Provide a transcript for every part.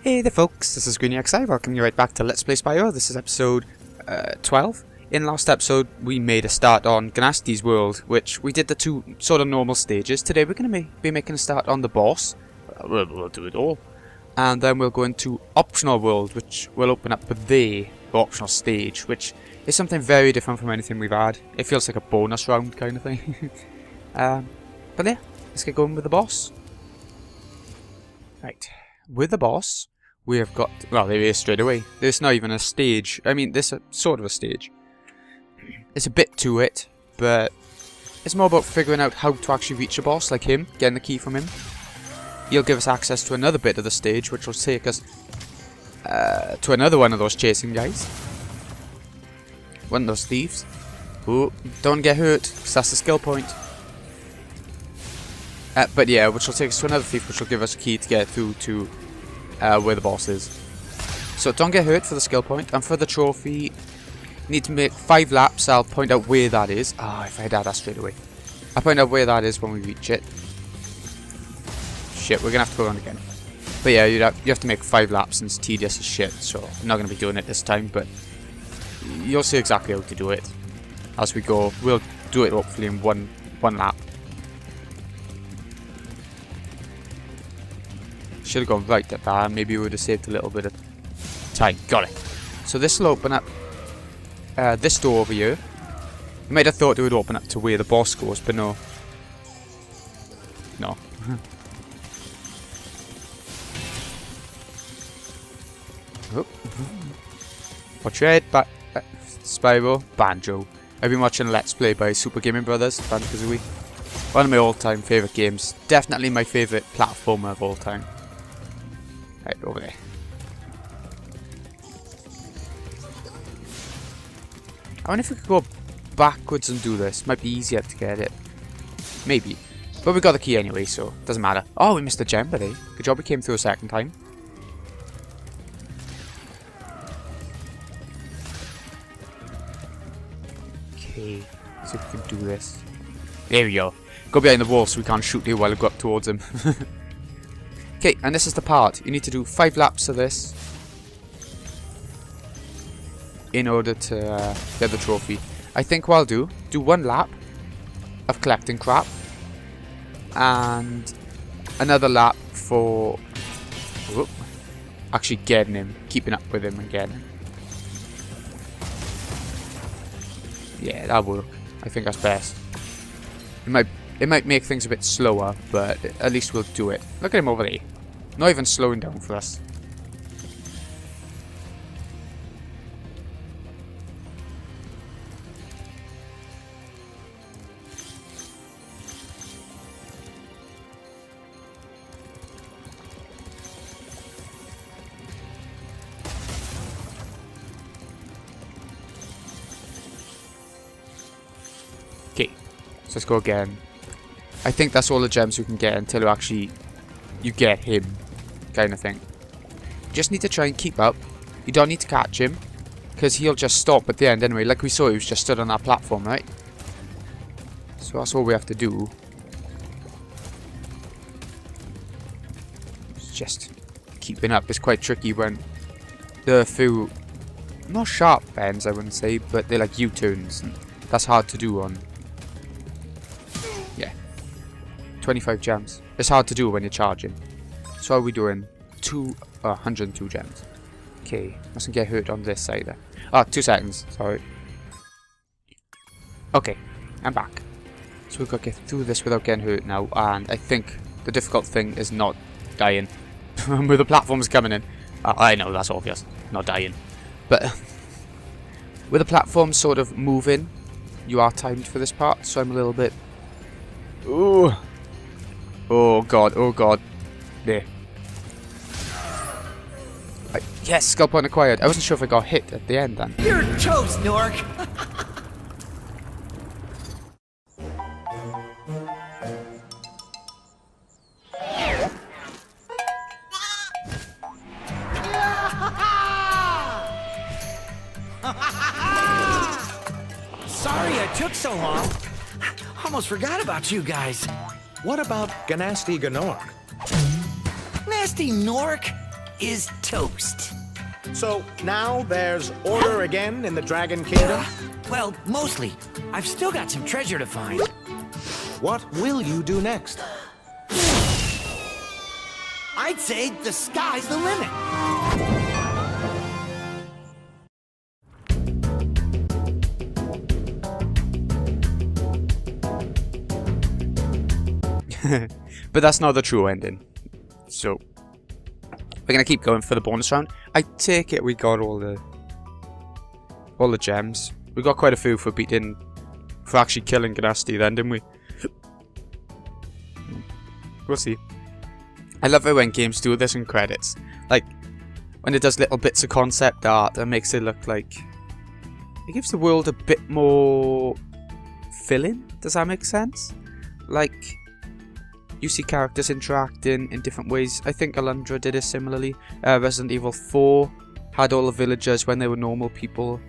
Hey there folks, this is GreenXI, welcome you right back to Let's Play Spyro. This is episode 12. In last episode we made a start on Gnasty's world, which we did the two sort of normal stages. Today we're going to be making a start on the boss. We'll do it all. And then we'll go into optional world, which will open up with the optional stage, which is something very different from anything we've had. It feels like a bonus round kind of thing. But yeah, let's get going with the boss. Right. With the boss, we have got, well, there he is straight away. There's not even a stage. I mean, this is sort of a stage. It's a bit to it, but it's more about figuring out how to actually reach a boss like him, getting the key from him. He'll give us access to another bit of the stage, which will take us to another one of those chasing guys. One of those thieves. Oh, don't get hurt, because that's the skill point. But yeah, which will take us to another thief, which will give us a key to get through to where the boss is. So don't get hurt for the skill point, and for the trophy, you need to make 5 laps. I'll point out where that is. Ah, if I had that straight away. I'll point out where that is when we reach it. Shit, we're gonna have to go around again. But yeah, you have to make 5 laps, and it's tedious as shit, so I'm not gonna be doing it this time, but you'll see exactly how to do it as we go. We'll do it hopefully in one lap. Should have gone right at that, maybe we would have saved a little bit of time. Got it. So this will open up this door over here. You might have thought it would open up to where the boss goes, but no. No. Oh. Watch your head, Spyro, Banjo. I've been watching Let's Play by Super Gaming Brothers, Banjo-Kazooie. One of my all-time favourite games. Definitely my favourite platformer of all time. Right, over there. I wonder if we could go backwards and do this. Might be easier to get it. Maybe. But we got the key anyway, so it doesn't matter. Oh, we missed a gem, buddy. Good job we came through a second time. Okay, see if we can do this. There we go. Go behind the wall so we can't shoot you while we go up towards him. Okay, and this is the part. You need to do 5 laps of this in order to get the trophy. I think what I'll do 1 lap of collecting crap and another lap for actually getting him, keeping up with him and getting him. Yeah, that'll work. I think that's best. It might make things a bit slower, but at least we'll do it. Look at him over there. Not even slowing down for us. Okay, so let's go again. I think that's all the gems you can get until you get him, kind of thing. You just need to try and keep up. You don't need to catch him, because he'll just stop at the end anyway. Like we saw, he was just stood on that platform, right? So that's all we have to do. It's just keeping up. It's quite tricky when there are a few, not sharp bends I wouldn't say, but they're like U-turns. That's hard to do on. 25 gems. It's hard to do when you're charging. So are we doing 102 gems? Okay, mustn't get hurt on this either. Ah, 2 seconds. Sorry. Okay, I'm back. So we've got to get through this without getting hurt now. And I think the difficult thing is not dying. With the platforms coming in. I know that's obvious. Not dying. But with the platforms sort of moving, you are timed for this part. So I'm a little bit. Ooh. Oh god, oh god. There. Yes, skill point acquired. I wasn't sure if I got hit at the end then. You're toast, Gnorc! Sorry I took so long. Almost forgot about you guys. What about Gnasty Gnorc? Gnasty Gnorc? is toast. So now there's order again in the Dragon Kingdom? Well, mostly. I've still got some treasure to find. What will you do next? I'd say the sky's the limit. But that's not the true ending. So we're gonna keep going for the bonus round. I take it we got all the gems. We got quite a few for actually killing Gnasty then, didn't we? We'll see. I love it when games do this in credits. Like when it does little bits of concept art that makes it look like it gives the world a bit more filling. Does that make sense? Like you see characters interacting in different ways. I think Alundra did it similarly. Resident Evil 4 had all the villagers when they were normal people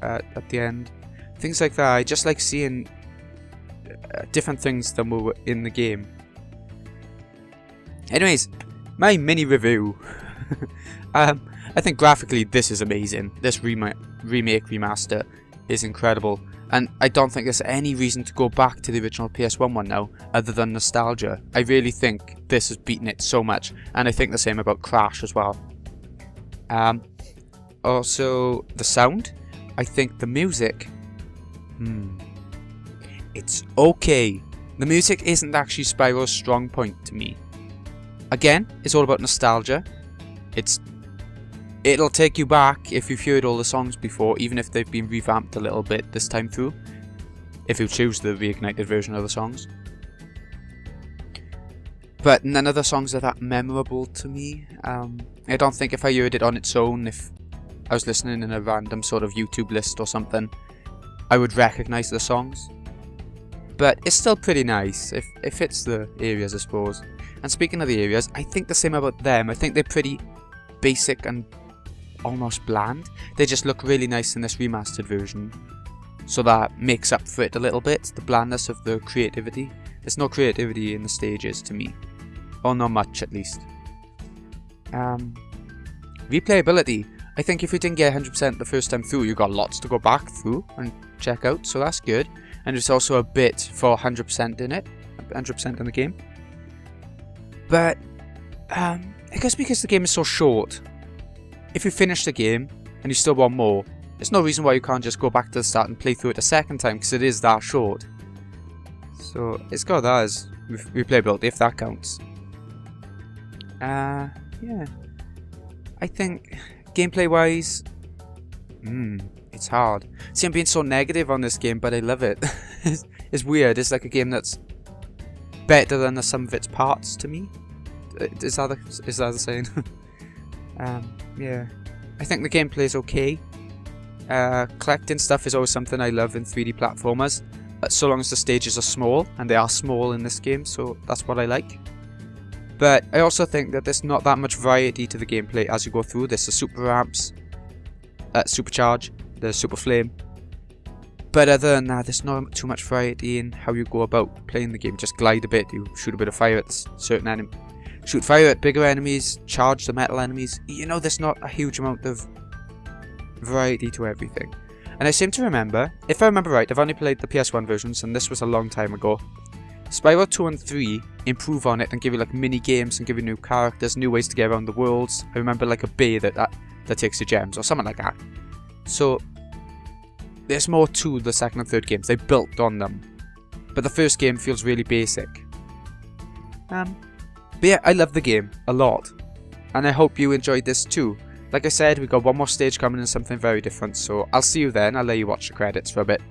at the end. Things like that. I just like seeing different things than were in the game. Anyways, my mini review. I think graphically this is amazing. This remake remaster is incredible. And I don't think there's any reason to go back to the original PS1 one now, other than nostalgia. I really think this has beaten it so much, and I think the same about Crash as well. Also, the sound. I think the music, it's okay. The music isn't actually Spyro's strong point to me. Again, it's all about nostalgia. It'll take you back if you've heard all the songs before, even if they've been revamped a little bit this time through. If you choose the reignited version of the songs. But none of the songs are that memorable to me. I don't think if I heard it on its own, if I was listening in a random sort of YouTube list or something, I would recognise the songs. But it's still pretty nice. It fits the areas, I suppose. And speaking of the areas, I think the same about them. I think they're pretty basic and almost bland. They just look really nice in this remastered version. So that makes up for it a little bit, the blandness of the creativity. There's no creativity in the stages to me. Or not much at least. Replayability. I think if you didn't get 100% the first time through, you got lots to go back through and check out, so that's good. And there's also a bit for 100% in it, 100% in the game. But I guess because the game is so short, if you finish the game and you still want more, there's no reason why you can't just go back to the start and play through it a second time, because it is that short. So it's got that as replayability, if that counts. Yeah. I think gameplay wise, it's hard. See, I'm being so negative on this game, but I love it. It's weird. It's like a game that's better than the sum of its parts to me. Is that the saying? Yeah. I think the gameplay is okay. Collecting stuff is always something I love in 3D platformers, so long as the stages are small, and they are small in this game, so that's what I like. But I also think that there's not that much variety to the gameplay as you go through. There's the super ramps, supercharge, the super flame. But other than that, there's not too much variety in how you go about playing the game. Just glide a bit, you shoot a bit of fire at certain enemies. Shoot fire at bigger enemies, charge the metal enemies. You know, there's not a huge amount of variety to everything. And I seem to remember, if I remember right, I've only played the PS1 versions, and this was a long time ago. Spyro 2 and 3 improve on it and give you like mini games and give you new characters, new ways to get around the worlds. I remember like a bay that takes your gems or something like that. So there's more to the second and third games. They built on them. But the first game feels really basic. But yeah, I love the game a lot. And I hope you enjoyed this too. Like I said, we got one more stage coming and something very different. So I'll see you then. I'll let you watch the credits for a bit.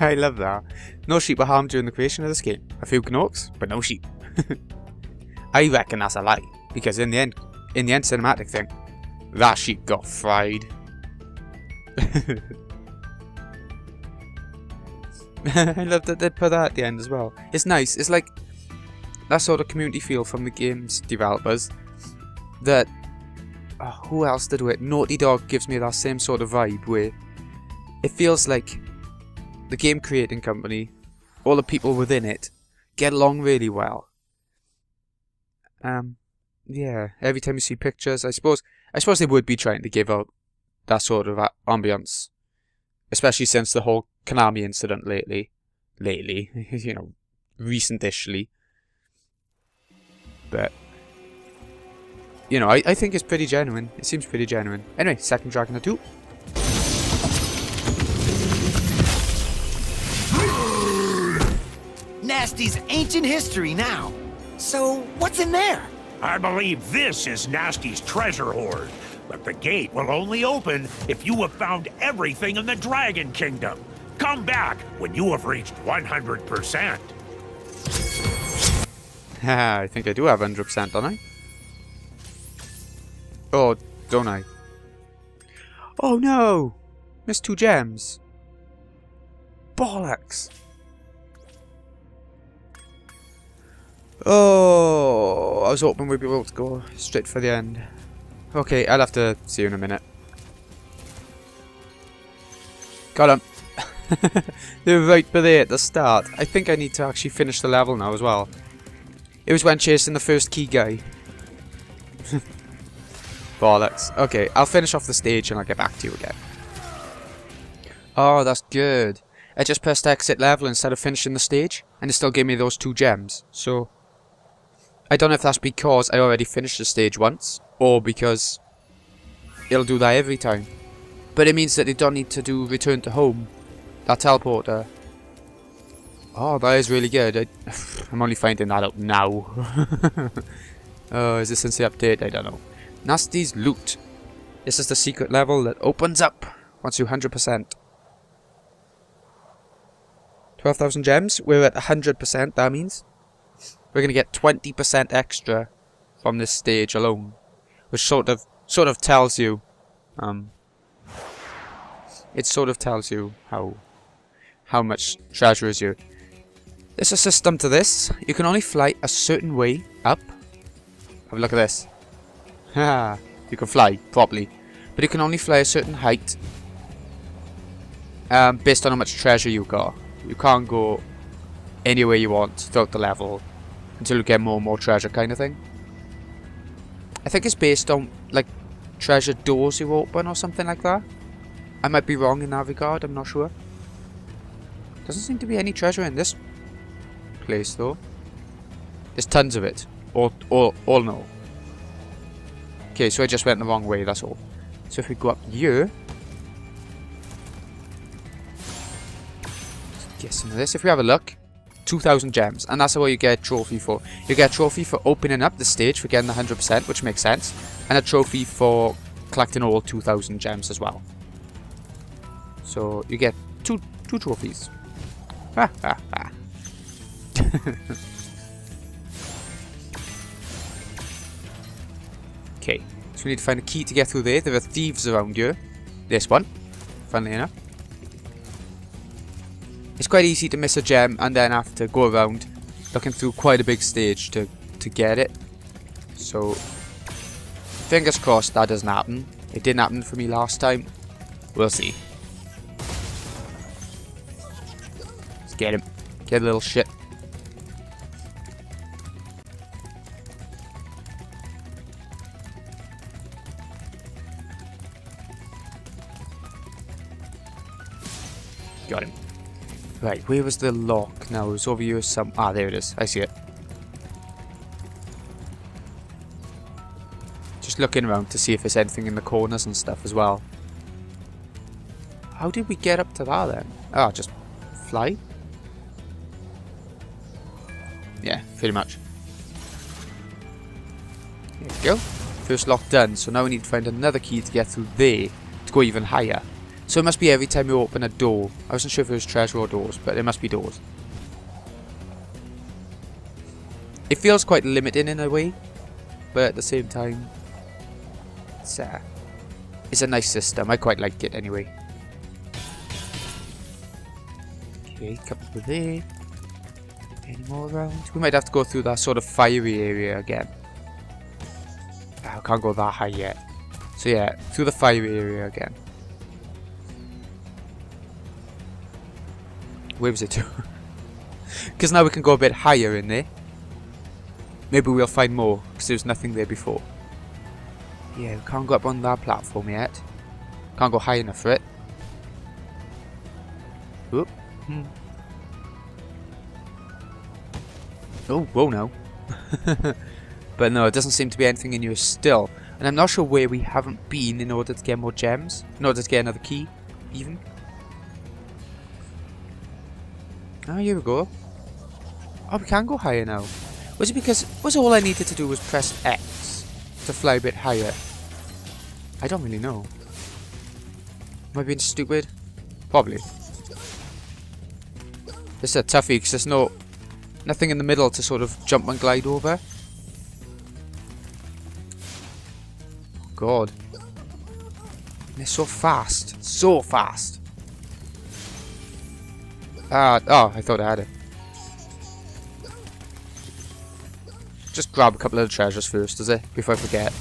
I love that. No sheep were harmed during the creation of this game. A few Gnorcs, but no sheep. I reckon that's a lie, because in the end cinematic thing, that sheep got fried. I love that they put that at the end as well. It's nice. It's like that sort of community feel from the game's developers. That who else did it? Naughty Dog gives me that same sort of vibe where it feels like the game creating company, all the people within it, get along really well. Yeah. Every time you see pictures, I suppose they would be trying to give out that sort of ambience, especially since the whole Konami incident lately, you know, recentishly. But you know, I think it's pretty genuine. It seems pretty genuine. Anyway, second Dragon or two. Gnasty's ancient history now. So, what's in there? I believe this is Gnasty's treasure hoard, but the gate will only open if you have found everything in the Dragon Kingdom. Come back when you have reached 100%. Haha, I think I do have 100%, don't I? Oh, don't I? Oh no! Missed 2 gems. Bollocks! Oh, I was hoping we'd be able to go straight for the end. Okay, I'll have to see you in a minute. Got him. They were right there at the start. I think I need to actually finish the level now as well. It was when chasing the first key guy. Bollocks. Okay, I'll finish off the stage and I'll get back to you again. Oh, that's good. I just pressed exit level instead of finishing the stage, and it still gave me those 2 gems. So, I don't know if that's because I already finished the stage once, or because it'll do that every time. But it means that you don't need to do return to home. That teleporter. Oh, that is really good. I'm only finding that out now. Oh, is this since the update? I don't know. Gnasty's loot. This is the secret level that opens up once you 100%. 12,000 gems. We're at 100%, that means. We're going to get 20% extra from this stage alone. Which sort of tells you... it sort of tells you how much treasure is here. There's a system to this. You can only fly a certain way up. Have a look at this. Haha, you can fly properly, but you can only fly a certain height based on how much treasure you got. You can't go anywhere you want throughout the level until you get more and more treasure, kind of thing. I think it's based on like treasure doors you open or something like that. I might be wrong in that regard. I'm not sure. Doesn't seem to be any treasure in this place though. There's tons of it. All no. Okay, so I just went the wrong way, that's all. So if we go up here, get some of this. If we have a look, 2,000 gems, and that's what you get a trophy for. You get a trophy for opening up the stage for getting the 100%, which makes sense, and a trophy for collecting all 2,000 gems as well. So you get two trophies. Ha ha ha. Okay, so we need to find a key to get through there. There are thieves around here. This one, funnily enough. It's quite easy to miss a gem and then have to go around looking through quite a big stage to get it. So, fingers crossed that doesn't happen. It didn't happen for me last time. We'll see. Let's get him. Get a little shit. Got him. Right, where was the lock now? It's over here some... Ah, there it is. I see it. Just looking around to see if there's anything in the corners and stuff as well. How did we get up to that then? Ah, just fly? Yeah, pretty much. There we go. First lock done. So now we need to find another key to get through there to go even higher. So it must be every time you open a door. I wasn't sure if it was treasure or doors, but it must be doors. It feels quite limiting in a way, but at the same time, it's a nice system. I quite like it anyway. Okay, couple over there. Any more around? We might have to go through that sort of fiery area again. I can't go that high yet. So yeah, through the fiery area again. Where was it to? Because now we can go a bit higher in there. Maybe we'll find more, because there was nothing there before. Yeah, we can't go up on that platform yet. Can't go high enough for it. Oop. Oh, whoa now. But no, it doesn't seem to be anything in here still. And I'm not sure where we haven't been in order to get more gems. In order to get another key, even. Oh, here we go. Oh, we can go higher now. Was it because... Was all I needed to do was press X to fly a bit higher? I don't really know. Am I being stupid? Probably. This is a toughie because there's nothing in the middle to sort of jump and glide over. Oh God. They're so fast. So fast. Oh, I thought I had it. Just grab a couple of the treasures first, does it? Before I forget.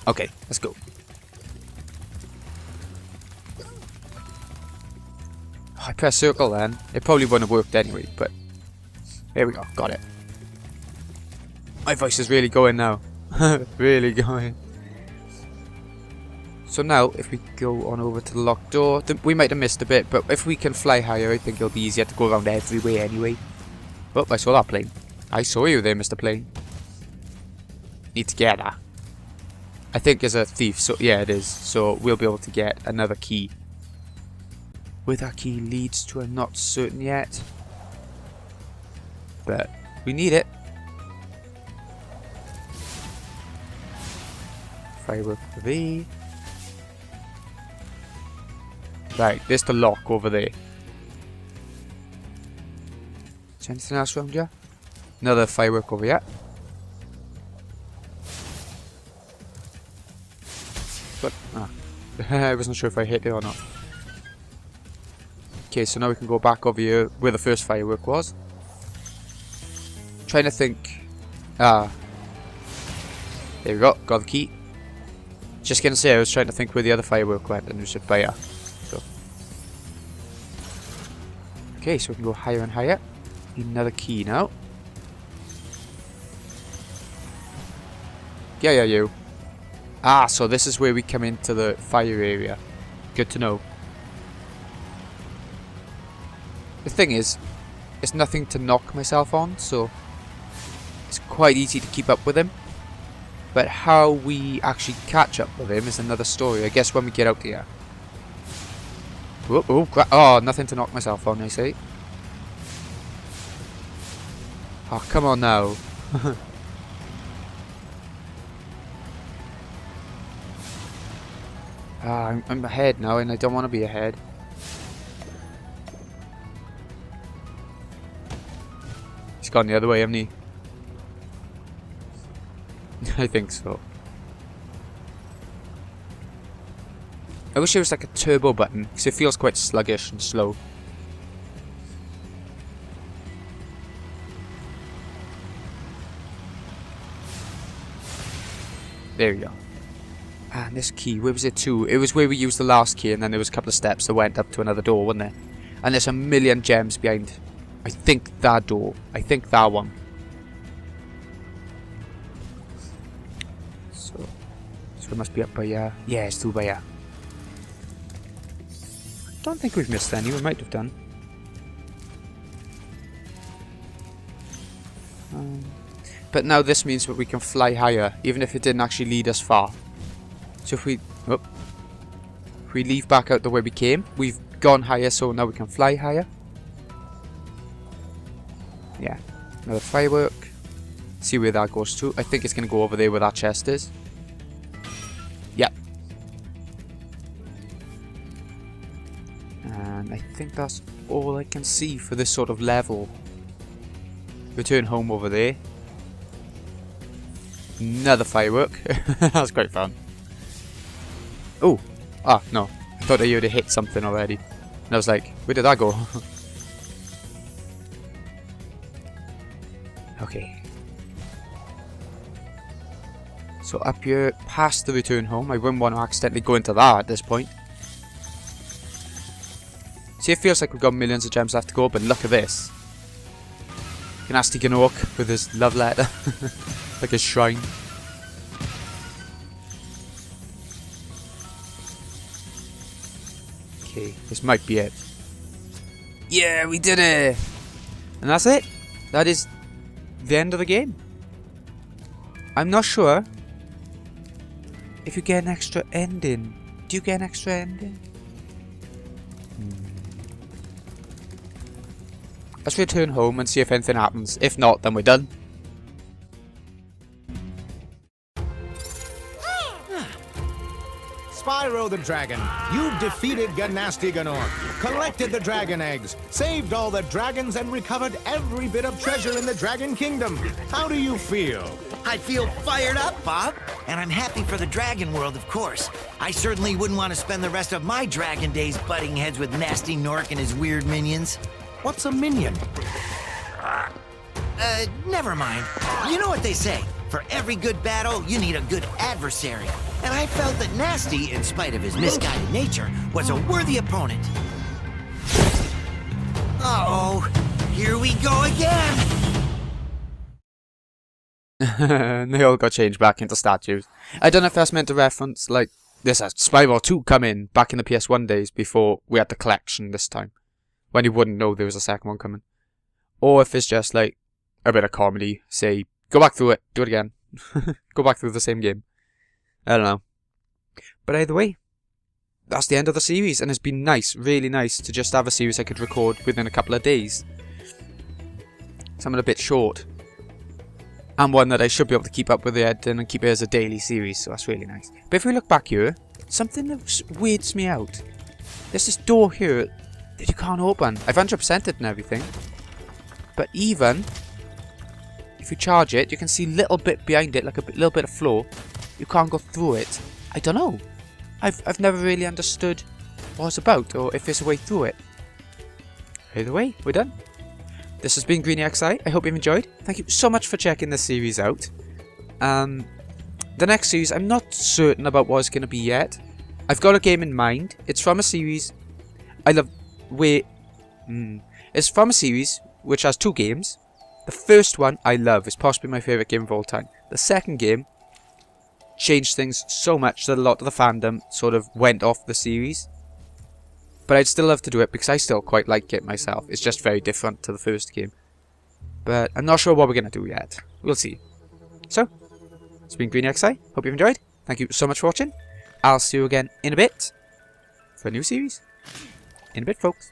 Okay, let's go. Oh, I pressed circle then. It probably wouldn't have worked anyway, but... There we go, got it. My voice is really going now. Really going. So now, if we go on over to the locked door, we might have missed a bit, but if we can fly higher, I think it'll be easier to go around everywhere anyway. Oh, I saw that plane. I saw you there, Mr. Plane. Need to get that. I think as a thief, so yeah, it is. So we'll be able to get another key. Where that key leads to, I'm not certain yet. But we need it. Firework over there. Right, there's the lock over there. Is there anything else around here? Another firework over here. But, I wasn't sure if I hit it or not. Okay, so now we can go back over here where the first firework was. Trying to think. There we go, got the key. Just gonna say, I was trying to think where the other firework went and it was by here. So. Okay, so we can go higher and higher. Need another key now. Yeah, you. Ah, so this is where we come into the fire area. Good to know. The thing is, it's nothing to knock myself on, so it's quite easy to keep up with him. But how we actually catch up with him is another story. I guess when we get out here. Oh, nothing to knock myself on, I say. Oh, come on now. I'm ahead now and I don't want to be ahead. He's gone the other way, hasn't he? I think so. I wish there was like a turbo button, because it feels quite sluggish and slow. There we go. And this key, where was it to? It was where we used the last key, and then there was a couple of steps that went up to another door, wasn't there? And there's a million gems behind, I think, that door. I think that one. So it must be up by here. Yeah, it's through by here. I don't think we've missed any, we might have done. But now this means that we can fly higher, even if it didn't actually lead us far. So if we leave back out the way we came, we've gone higher, so now we can fly higher. Yeah, another firework. See where that goes to. I think it's going to go over there where that chest is. Yep, I think that's all I can see for this sort of level. Return home over there. Another firework. That's quite fun. Oh! Ah, no. I thought I would have hit something already. And I was like, where did that go? Okay. So up here, past the return home. I wouldn't want to accidentally go into that at this point. See, it feels like we've got millions of gems left to go, but look at this. Gnasty Gnorc with his love letter. Like a shrine. Okay, this might be it. Yeah, we did it! And that's it. That is the end of the game. I'm not sure if you get an extra ending. Do you get an extra ending? Let's return home and see if anything happens. If not, then we're done. Spyro the Dragon, you've defeated Gnasty Gnorc, collected the dragon eggs, saved all the dragons, and recovered every bit of treasure in the Dragon Kingdom. How do you feel? I feel fired up, Bob. And I'm happy for the dragon world, of course. I certainly wouldn't want to spend the rest of my dragon days butting heads with Gnasty Gnorc and his weird minions. What's a minion? Never mind. You know what they say. For every good battle, you need a good adversary. And I felt that Gnasty, in spite of his misguided nature, was a worthy opponent. Uh-oh. Here we go again! They all got changed back into statues. I don't know if that's meant to reference, like, there's a Spyro 2 come in back in the PS1 days before we had the collection this time. When you wouldn't know there was a second one coming. Or if it's just, like, a bit of comedy. Say, go back through it, do it again. Go back through the same game. I don't know. But either way, that's the end of the series, and it's been nice, really nice, to just have a series I could record within a couple of days. Something a bit short. And one that I should be able to keep up with the editing and keep it as a daily series, so that's really nice. But if we look back here, something that weirds me out. There's this door here that you can't open. I've 100%ed it and everything. But even if you charge it, you can see a little bit behind it, like a little bit of floor. You can't go through it. I don't know. I've never really understood what it's about, or if there's a way through it. Either way, we're done. This has been GreenyXI. I hope you've enjoyed. Thank you so much for checking this series out. The next series, I'm not certain about what it's going to be yet. I've got a game in mind. It's from a series I love. It's from a series which has 2 games. The first one I love. It's possibly my favourite game of all time. The second game changed things so much that a lot of the fandom sort of went off the series. But I'd still love to do it because I still quite like it myself. It's just very different to the first game. But I'm not sure what we're going to do yet. We'll see. So, it's been GreenyXI. Hope you've enjoyed. Thank you so much for watching. I'll see you again in a bit for a new series. In a bit, folks.